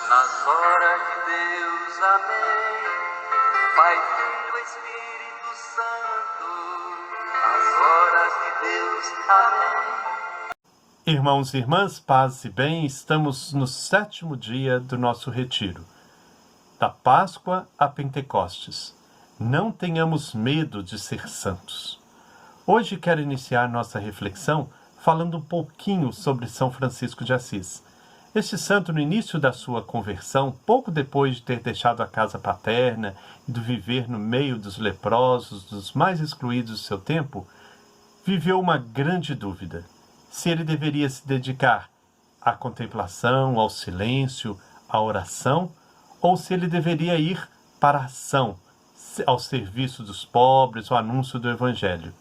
Nas horas de Deus, amém. Pai, Filho, Espírito Santo. Nas horas de Deus, amém. Irmãos e irmãs, paz e bem, estamos no 7º dia do nosso retiro, da Páscoa a Pentecostes. Não tenhamos medo de ser santos. Hoje quero iniciar nossa reflexão falando um pouquinho sobre São Francisco de Assis. Este santo, no início da sua conversão, pouco depois de ter deixado a casa paterna e de viver no meio dos leprosos, dos mais excluídos do seu tempo, viveu uma grande dúvida: se ele deveria se dedicar à contemplação, ao silêncio, à oração, ou se ele deveria ir para a ação, ao serviço dos pobres, ao anúncio do Evangelho.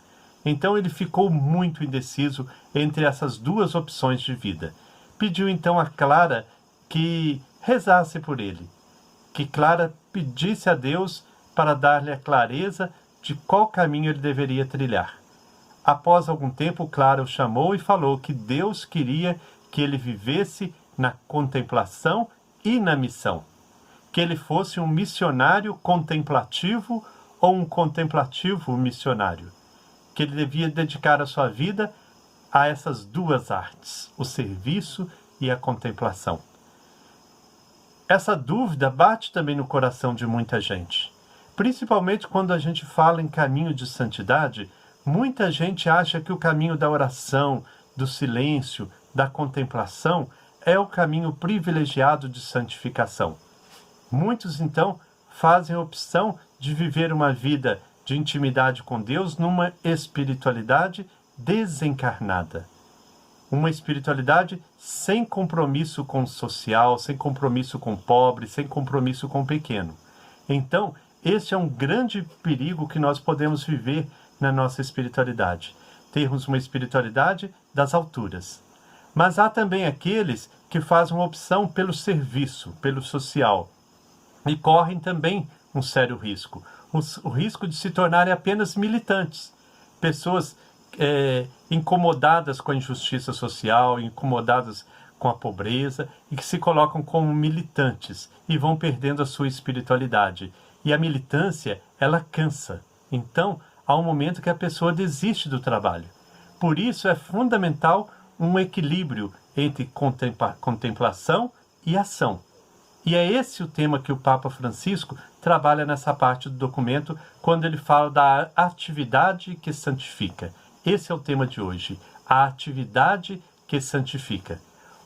Então ele ficou muito indeciso entre essas duas opções de vida. Pediu então a Clara que rezasse por ele, que Clara pedisse a Deus para dar-lhe a clareza de qual caminho ele deveria trilhar. Após algum tempo, Clara o chamou e falou que Deus queria que ele vivesse na contemplação e na missão, que ele fosse um missionário contemplativo ou um contemplativo missionário, que ele devia dedicar a sua vida a essas duas artes, o serviço e a contemplação. Essa dúvida bate também no coração de muita gente, principalmente quando a gente fala em caminho de santidade. Muita gente acha que o caminho da oração, do silêncio, da contemplação é o caminho privilegiado de santificação. Muitos, então, fazem a opção de viver uma vida de intimidade com Deus numa espiritualidade desencarnada. Uma espiritualidade sem compromisso com o social, sem compromisso com o pobre, sem compromisso com o pequeno. Então, este é um grande perigo que nós podemos viver na nossa espiritualidade. Termos uma espiritualidade das alturas. Mas há também aqueles que fazem uma opção pelo serviço, pelo social, e correm também um sério risco. O risco de se tornarem apenas militantes. Pessoas incomodadas com a injustiça social, incomodadas com a pobreza, e que se colocam como militantes e vão perdendo a sua espiritualidade. E a militância, ela cansa. Então, há um momento que a pessoa desiste do trabalho. Por isso é fundamental um equilíbrio entre contemplação e ação. E é esse o tema que o Papa Francisco trabalha nessa parte do documento, quando ele fala da atividade que santifica. Esse é o tema de hoje, a atividade que santifica.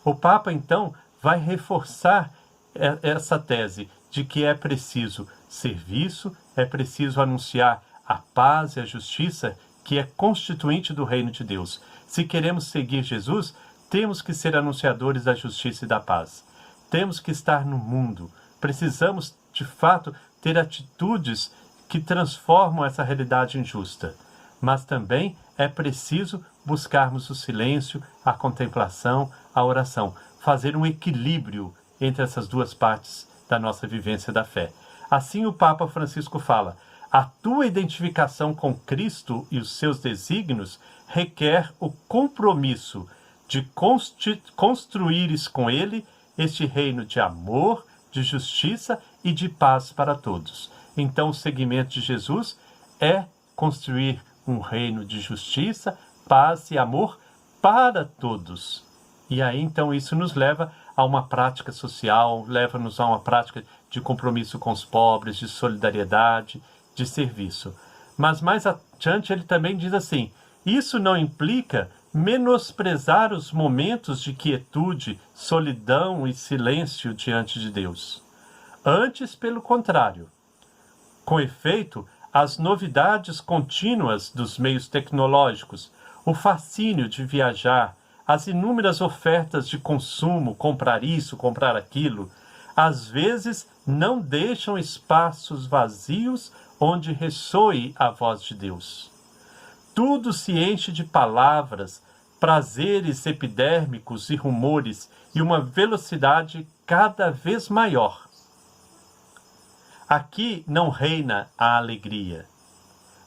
O Papa, então, vai reforçar essa tese de que é preciso serviço, é preciso anunciar a paz e a justiça, que é constituinte do reino de Deus. Se queremos seguir Jesus, temos que ser anunciadores da justiça e da paz. Temos que estar no mundo. Precisamos, de fato, ter atitudes que transformam essa realidade injusta. Mas também é preciso buscarmos o silêncio, a contemplação, a oração. Fazer um equilíbrio entre essas duas partes da nossa vivência da fé. Assim o Papa Francisco fala: a tua identificação com Cristo e os seus desígnios requer o compromisso de construires com Ele este reino de amor, de justiça e de paz para todos. Então, o seguimento de Jesus é construir um reino de justiça, paz e amor para todos. E aí, então, isso nos leva a uma prática social, leva-nos a uma prática de compromisso com os pobres, de solidariedade, de serviço. Mas mais adiante ele também diz assim: isso não implica menosprezar os momentos de quietude, solidão e silêncio diante de Deus. Antes, pelo contrário. Com efeito, as novidades contínuas dos meios tecnológicos, o fascínio de viajar, as inúmeras ofertas de consumo, comprar isso, comprar aquilo, às vezes não deixam espaços vazios onde ressoe a voz de Deus. Tudo se enche de palavras, prazeres epidérmicos e rumores, e uma velocidade cada vez maior. Aqui não reina a alegria,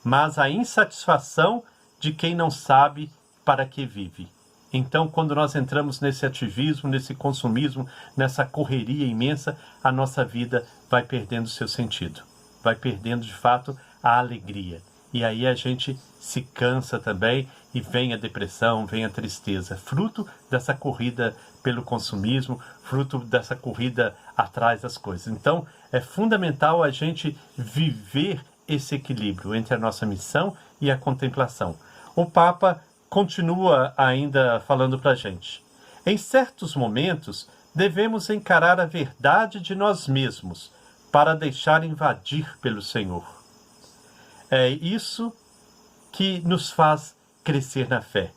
mas a insatisfação de quem não sabe para que vive. Então, quando nós entramos nesse ativismo, nesse consumismo, nessa correria imensa, a nossa vida vai perdendo seu sentido, vai perdendo de fato a alegria. E aí a gente se cansa também e vem a depressão, vem a tristeza, fruto dessa corrida pelo consumismo, fruto dessa corrida atrás das coisas. Então, é fundamental a gente viver esse equilíbrio entre a nossa missão e a contemplação. O Papa continua ainda falando para a gente. Em certos momentos, devemos encarar a verdade de nós mesmos para deixar invadir pelo Senhor. É isso que nos faz crescer na fé.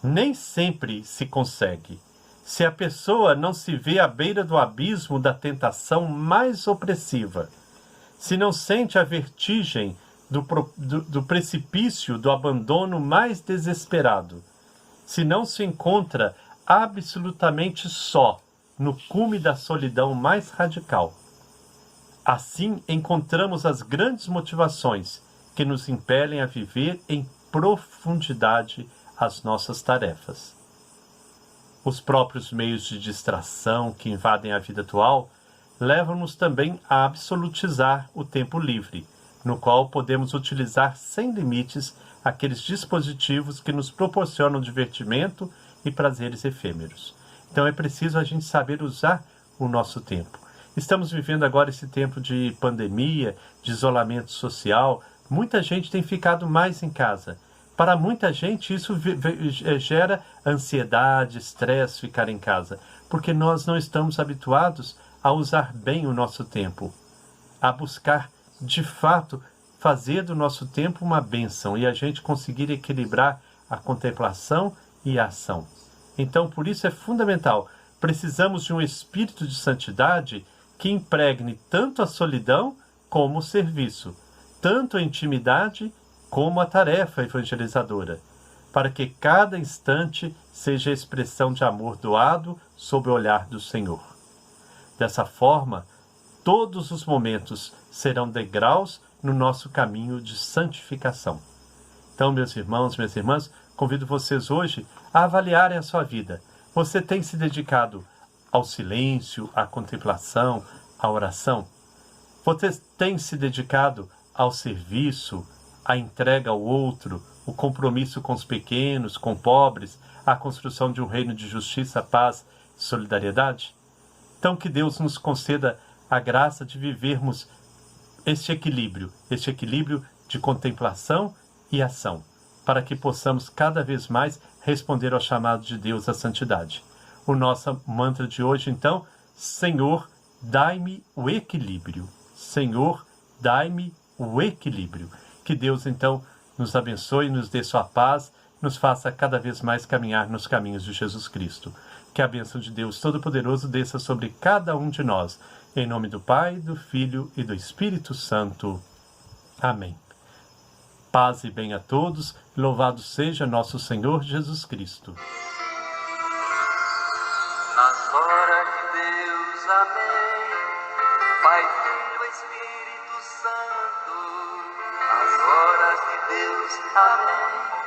Nem sempre se consegue. Se a pessoa não se vê à beira do abismo da mais opressiva, se não sente a vertigem do precipício do abandono mais desesperado, se não se encontra absolutamente só no cume da solidão mais radical. Assim encontramos as grandes motivações que nos impelem a viver em profundidade as nossas tarefas. Os próprios meios de distração que invadem a vida atual levam-nos também a absolutizar o tempo livre, no qual podemos utilizar sem limites aqueles dispositivos que nos proporcionam divertimento e prazeres efêmeros. Então é preciso a gente saber usar o nosso tempo. Estamos vivendo agora esse tempo de pandemia, de isolamento social. Muita gente tem ficado mais em casa. Para muita gente isso gera ansiedade, estresse ficar em casa, porque nós não estamos habituados a usar bem o nosso tempo, a buscar de fato fazer do nosso tempo uma bênção e a gente conseguir equilibrar a contemplação e a ação. Então, por isso é fundamental, precisamos de um espírito de santidade que impregne tanto a solidão como o serviço, tanto a intimidade como a tarefa evangelizadora, para que cada instante seja a expressão de amor doado sob o olhar do Senhor. Dessa forma, todos os momentos serão degraus no nosso caminho de santificação. Então, meus irmãos, minhas irmãs, convido vocês hoje a avaliarem a sua vida. Você tem se dedicado ao silêncio, à contemplação, à oração? Você tem se dedicado ao serviço, à entrega ao outro, o compromisso com os pequenos, com pobres, a construção de um reino de justiça, paz e solidariedade? Então que Deus nos conceda a graça de vivermos este equilíbrio de contemplação e ação, para que possamos cada vez mais responder ao chamado de Deus à santidade. O nosso mantra de hoje, então, Senhor, dai-me o equilíbrio. Senhor, dai-me o equilíbrio. Que Deus, então, nos abençoe, nos dê sua paz, nos faça cada vez mais caminhar nos caminhos de Jesus Cristo. Que a bênção de Deus Todo-Poderoso desça sobre cada um de nós. Em nome do Pai, do Filho e do Espírito Santo. Amém. Paz e bem a todos. Louvado seja nosso Senhor Jesus Cristo. Nas horas de Deus, amém. Pai, Filho, Espírito Santo. Nas horas de Deus, amém.